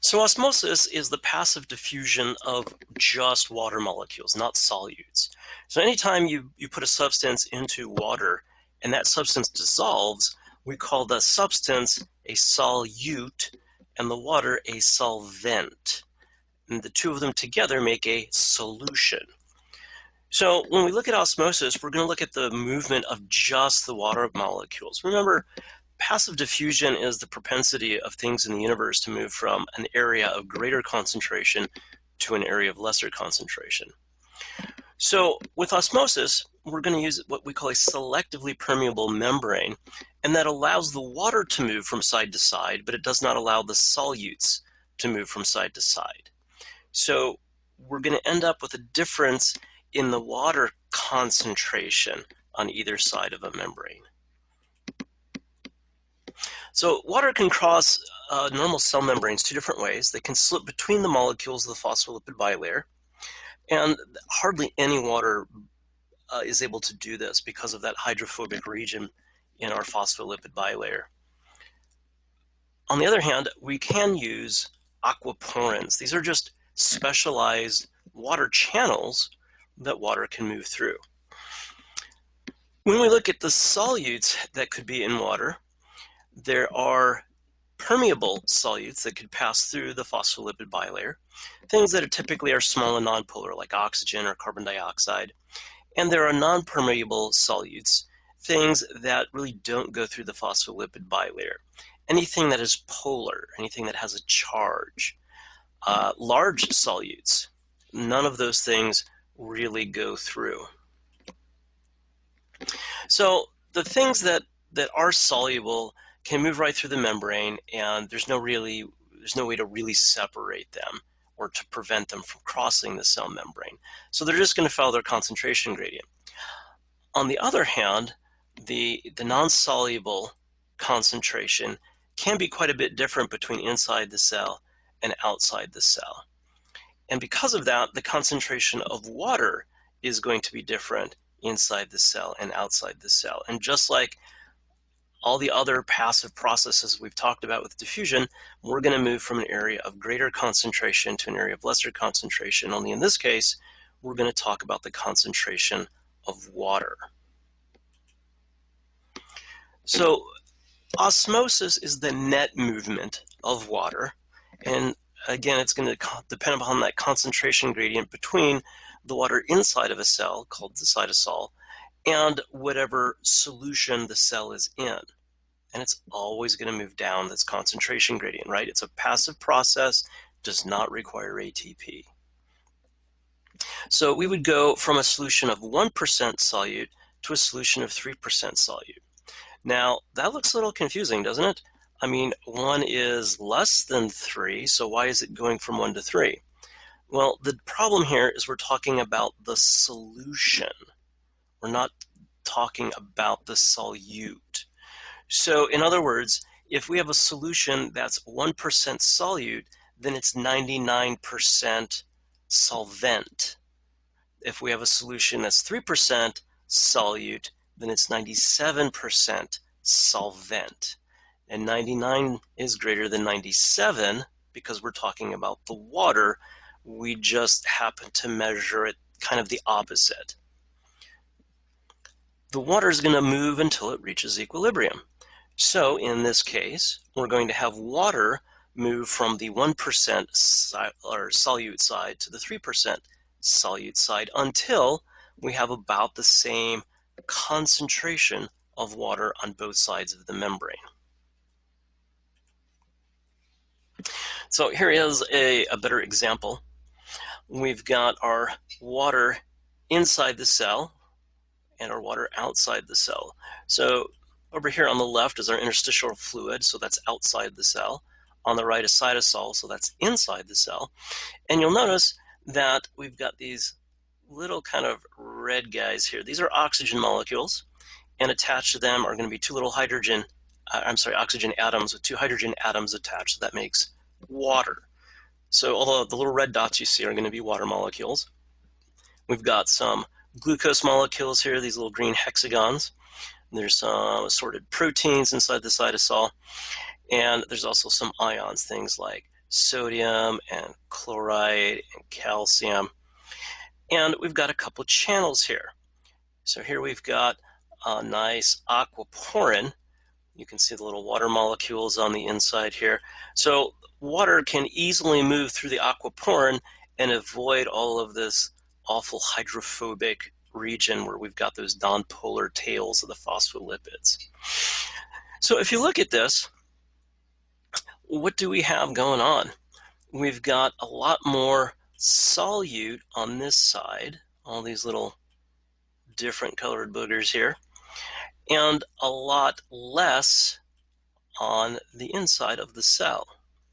So osmosis is the passive diffusion of just water molecules, not solutes. So anytime you put a substance into water and that substance dissolves, we call the substance a solute and the water a solvent. And the two of them together make a solution. So when we look at osmosis, we're going to look at the movement of just the water molecules. Remember, passive diffusion is the propensity of things in the universe to move from an area of greater concentration to an area of lesser concentration. So with osmosis, we're going to use what we call a selectively permeable membrane, and that allows the water to move from side to side, but it does not allow the solutes to move from side to side. So we're going to end up with a difference in the water concentration on either side of a membrane. So water can cross normal cell membranes two different ways. They can slip between the molecules of the phospholipid bilayer, and hardly any water is able to do this because of that hydrophobic region in our phospholipid bilayer. On the other hand, we can use aquaporins. These are just specialized water channels that water can move through. When we look at the solutes that could be in water, there are permeable solutes that could pass through the phospholipid bilayer, things that typically are small and nonpolar, like oxygen or carbon dioxide. And there are non-permeable solutes, things that really don't go through the phospholipid bilayer. Anything that is polar, anything that has a charge. Large solutes, none of those things really go through. So the things that are soluble can move right through the membrane, and there's no way to really separate them or to prevent them from crossing the cell membrane. So they're just going to follow their concentration gradient. On the other hand, the non-soluble concentration can be quite a bit different between inside the cell and outside the cell. And because of that, the concentration of water is going to be different inside the cell and outside the cell. And just like all the other passive processes we've talked about with diffusion, we're going to move from an area of greater concentration to an area of lesser concentration. Only in this case, we're going to talk about the concentration of water. So osmosis is the net movement of water. And again, it's going to depend upon that concentration gradient between the water inside of a cell, called the cytosol, and whatever solution the cell is in. And it's always going to move down this concentration gradient, right? It's a passive process, does not require ATP. So we would go from a solution of 1% solute to a solution of 3% solute. Now, that looks a little confusing, doesn't it? I mean, 1 is less than 3, so why is it going from 1 to 3? Well, the problem here is we're talking about the solution. We're not talking about the solute. So in other words, if we have a solution that's 1% solute, then it's 99% solvent. If we have a solution that's 3% solute, then it's 97% solvent. And 99 is greater than 97 because we're talking about the water. We just happen to measure it kind of the opposite. The water is going to move until it reaches equilibrium. So in this case, we're going to have water move from the 1% solute side to the 3% solute side until we have about the same concentration of water on both sides of the membrane. So here is a better example. We've got our water inside the cell and our water outside the cell. So over here on the left is our interstitial fluid, so that's outside the cell. On the right is cytosol, so that's inside the cell. And you'll notice that we've got these little kind of red guys here. These are oxygen molecules, and attached to them are going to be two little oxygen atoms with two hydrogen atoms attached. So that makes water. So although the little red dots you see are going to be water molecules, we've got some glucose molecules here, these little green hexagons. There's some assorted proteins inside the cytosol, and there's also some ions, things like sodium and chloride and calcium. And we've got a couple channels here. So here we've got a nice aquaporin. You can see the little water molecules on the inside here. So water can easily move through the aquaporin and avoid all of this awful hydrophobic region where we've got those nonpolar tails of the phospholipids. So if you look at this, what do we have going on? We've got a lot more solute on this side, all these little different colored boogers here, and a lot less on the inside of the cell.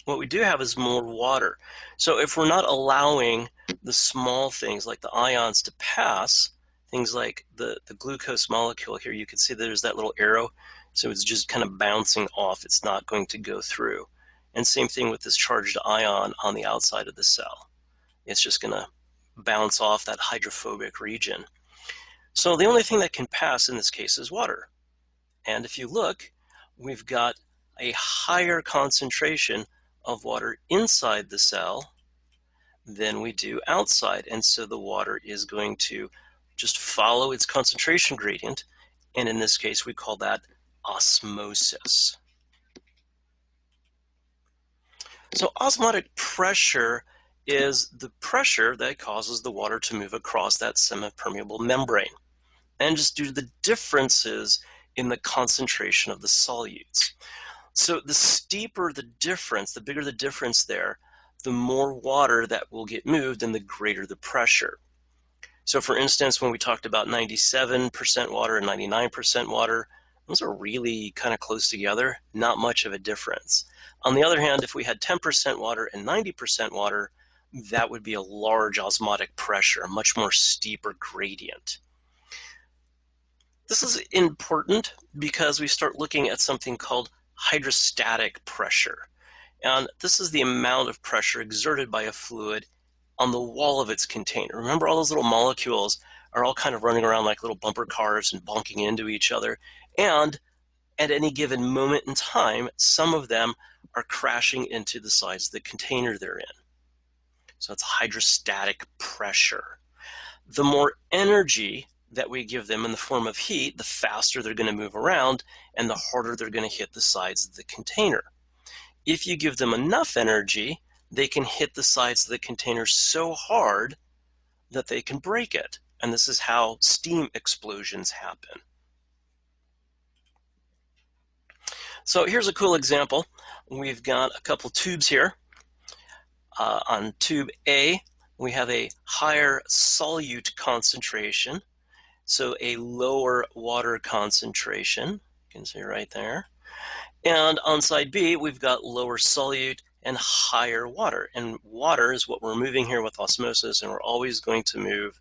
What we do have is more water. So if we're not allowing the small things like the ions to pass, things like the glucose molecule here, you can see there's that little arrow. So it's just kind of bouncing off. It's not going to go through. And same thing with this charged ion on the outside of the cell. It's just going to bounce off that hydrophobic region. So the only thing that can pass in this case is water. And if you look, we've got a higher concentration of water inside the cell than we do outside. And so the water is going to just follow its concentration gradient. And in this case, we call that osmosis. So osmotic pressure is the pressure that causes the water to move across that semipermeable membrane. And just due to the differences in the concentration of the solutes. So the steeper the difference, the bigger the difference there, the more water that will get moved and the greater the pressure. So for instance, when we talked about 97% water and 99% water, those are really kind of close together, not much of a difference. On the other hand, if we had 10% water and 90% water, that would be a large osmotic pressure, a much more steeper gradient. This is important because we start looking at something called hydrostatic pressure. And this is the amount of pressure exerted by a fluid on the wall of its container. Remember, all those little molecules are all kind of running around like little bumper cars and bonking into each other. And at any given moment in time, some of them are crashing into the sides of the container they're in. So that's hydrostatic pressure. The more energy that we give them in the form of heat, the faster they're going to move around and the harder they're going to hit the sides of the container. If you give them enough energy, they can hit the sides of the container so hard that they can break it. And this is how steam explosions happen. So here's a cool example. We've got a couple tubes here. On tube A, we have a higher solute concentration, so a lower water concentration. You can see right there. And on side B, we've got lower solute and higher water. And water is what we're moving here with osmosis, and we're always going to move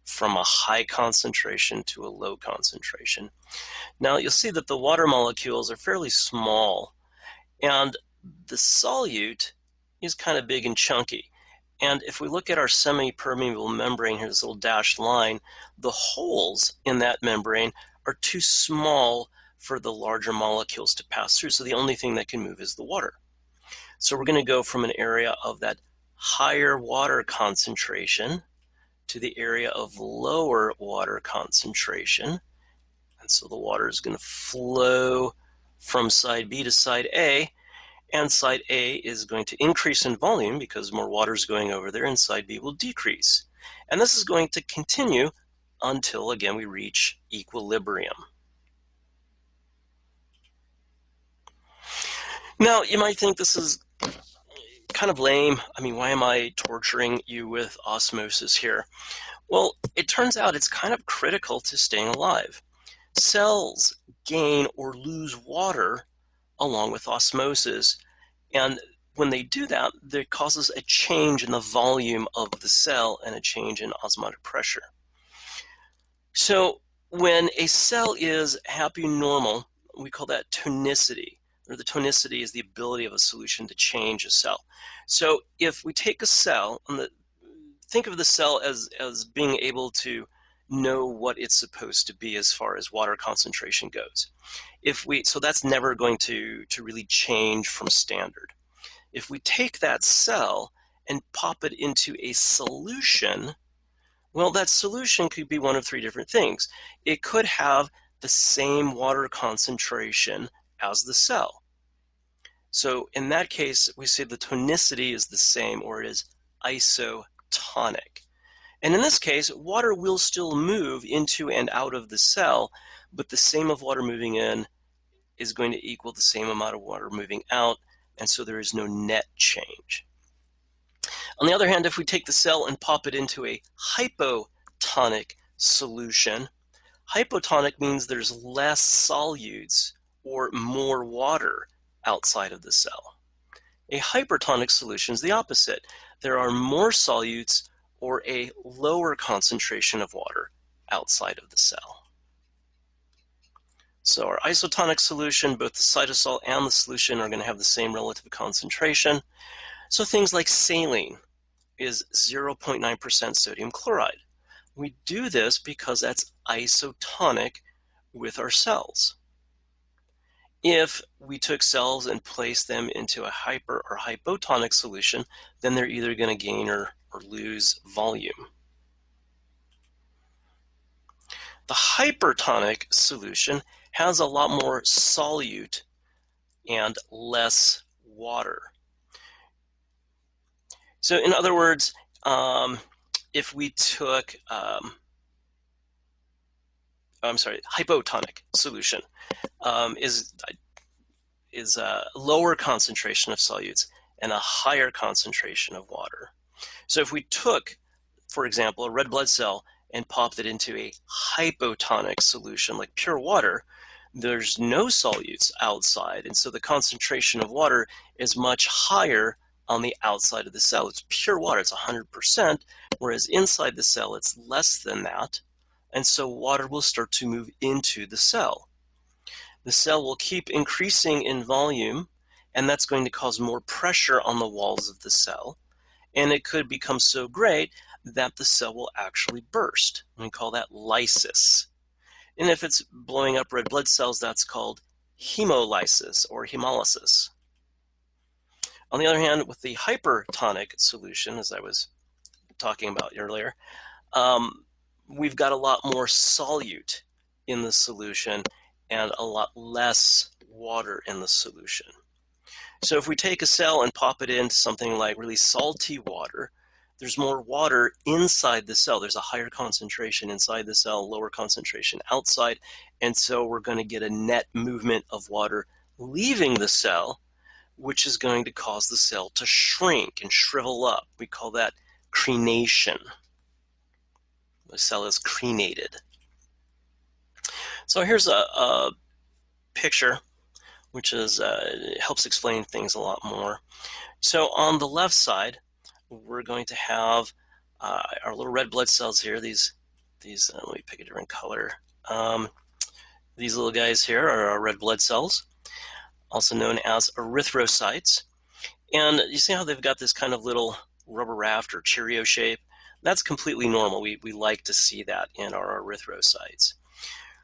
from a high concentration to a low concentration. Now you'll see that the water molecules are fairly small, and the solute is kind of big and chunky. And if we look at our semi-permeable membrane here, this little dashed line, the holes in that membrane are too small for the larger molecules to pass through. So the only thing that can move is the water. So we're going to go from an area of that higher water concentration to the area of lower water concentration. And so the water is going to flow from side B to side A. And side A is going to increase in volume because more water is going over there, and side B will decrease. And this is going to continue until, again, we reach equilibrium. Now, you might think this is kind of lame. I mean, why am I torturing you with osmosis here? Well, it turns out it's kind of critical to staying alive. Cells gain or lose water along with osmosis. And when they do that, it causes a change in the volume of the cell and a change in osmotic pressure. So when a cell is happy normal, we call that tonicity, or the tonicity is the ability of a solution to change a cell. So if we take a cell, think of the cell as being able to know what it's supposed to be as far as water concentration goes. So that's never going to really change from standard. If we take that cell and pop it into a solution, well, that solution could be one of three different things. It could have the same water concentration as the cell. So in that case, we say the tonicity is the same, or it is isotonic. And in this case, water will still move into and out of the cell, but the same of water moving in is going to equal the same amount of water moving out, and so there is no net change. On the other hand, if we take the cell and pop it into a hypotonic solution, hypotonic means there's less solutes or more water outside of the cell. A hypertonic solution is the opposite. There are more solutes or a lower concentration of water outside of the cell. So our isotonic solution, both the cytosol and the solution are going to have the same relative concentration. So things like saline is 0.9% sodium chloride. We do this because that's isotonic with our cells. If we took cells and placed them into a hyper or hypotonic solution, then they're either going to gain or lose volume. The hypertonic solution has a lot more solute and less water. So in other words, if we took, hypotonic solution is a lower concentration of solutes and a higher concentration of water. So if we took, for example, a red blood cell and popped it into a hypotonic solution like pure water, there's no solutes outside, and so the concentration of water is much higher on the outside of the cell. It's pure water, it's 100%, whereas inside the cell it's less than that, and so water will start to move into the cell. The cell will keep increasing in volume, and that's going to cause more pressure on the walls of the cell, and it could become so great that the cell will actually burst. We call that lysis. And if it's blowing up red blood cells, that's called hemolysis or hemolysis. On the other hand, with the hypertonic solution, as I was talking about earlier, we've got a lot more solute in the solution and a lot less water in the solution. So if we take a cell and pop it into something like really salty water, there's more water inside the cell. There's a higher concentration inside the cell, lower concentration outside, and so we're going to get a net movement of water leaving the cell, which is going to cause the cell to shrink and shrivel up. We call that crenation. The cell is crenated. So here's a picture which is helps explain things a lot more. So on the left side, we're going to have our little red blood cells here. These let me pick a different color. These little guys here are our red blood cells, also known as erythrocytes. And you see how they've got this kind of little rubber raft or Cheerio shape? That's completely normal. We like to see that in our erythrocytes.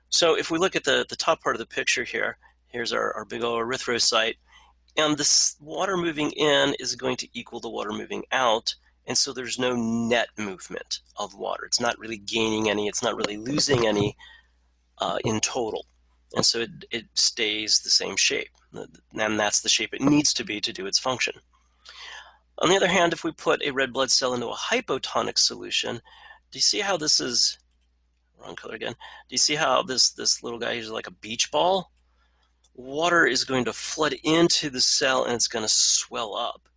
So if we look at the top part of the picture here, here's our big old erythrocyte. And this water moving in is going to equal the water moving out. And so there's no net movement of water. It's not really gaining any. It's not really losing any in total. And so it stays the same shape. And that's the shape it needs to be to do its function. On the other hand, if we put a red blood cell into a hypotonic solution, do you see how this is, wrong color again, do you see how this little guy is like a beach ball? Water is going to flood into the cell and it's going to swell up.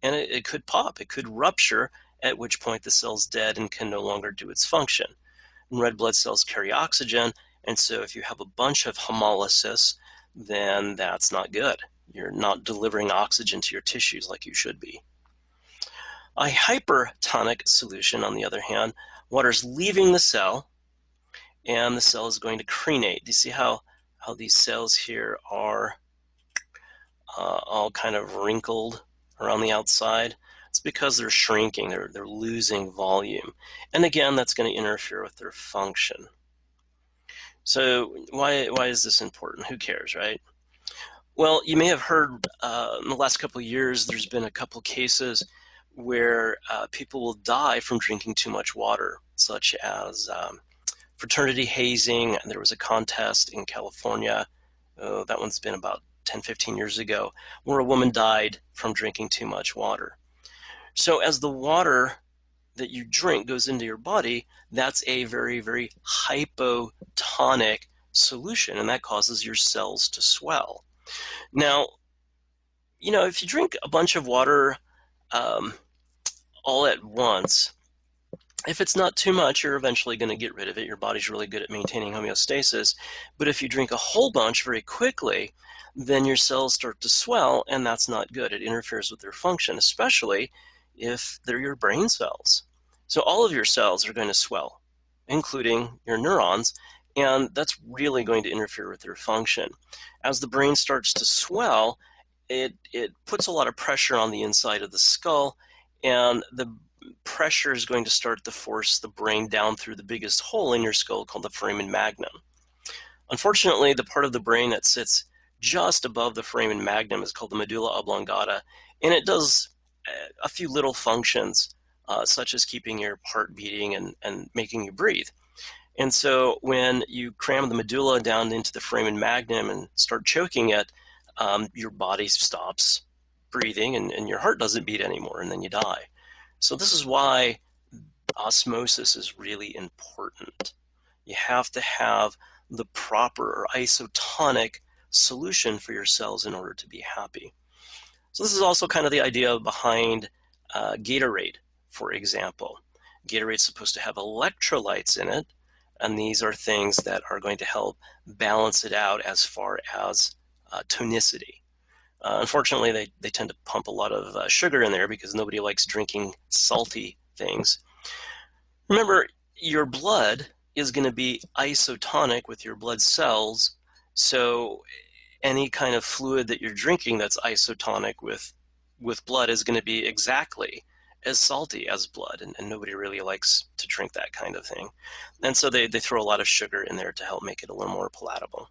And it could pop, it could rupture, at which point the cell's dead and can no longer do its function. And red blood cells carry oxygen, and so if you have a bunch of hemolysis, then that's not good. You're not delivering oxygen to your tissues like you should be. A hypertonic solution, on the other hand, water's leaving the cell, and the cell is going to crenate. Do you see how these cells here are all kind of wrinkled around the outside? It's because they're shrinking, they're losing volume. And again, that's going to interfere with their function. So why is this important? Who cares, right? Well, you may have heard in the last couple of years, there's been a couple cases where people will die from drinking too much water, such as fraternity hazing. There was a contest in California, that one's been about 10, 15 years ago, where a woman died from drinking too much water. So as the water that you drink goes into your body, that's a very, very hypotonic solution, and that causes your cells to swell. Now, if you drink a bunch of water um, all at once, if it's not too much, you're eventually going to get rid of it. Your body's really good at maintaining homeostasis. But if you drink a whole bunch very quickly, then your cells start to swell, and that's not good. It interferes with their function, especially if they're your brain cells. So all of your cells are going to swell, including your neurons, and that's really going to interfere with their function. As the brain starts to swell, it puts a lot of pressure on the inside of the skull, and the pressure is going to start to force the brain down through the biggest hole in your skull called the foramen magnum. Unfortunately, the part of the brain that sits just above the foramen magnum is called the medulla oblongata, and it does a few little functions, such as keeping your heart beating and making you breathe. And so when you cram the medulla down into the foramen magnum and start choking it, your body stops breathing and your heart doesn't beat anymore, and then you die. So this is why osmosis is really important. You have to have the proper or isotonic solution for your cells in order to be happy. So this is also kind of the idea behind Gatorade, for example. Gatorade is supposed to have electrolytes in it, and these are things that are going to help balance it out as far as tonicity. Unfortunately, they tend to pump a lot of sugar in there because nobody likes drinking salty things. Remember, your blood is going to be isotonic with your blood cells, so any kind of fluid that you're drinking that's isotonic with blood is going to be exactly as salty as blood, and nobody really likes to drink that kind of thing. And so they throw a lot of sugar in there to help make it a little more palatable.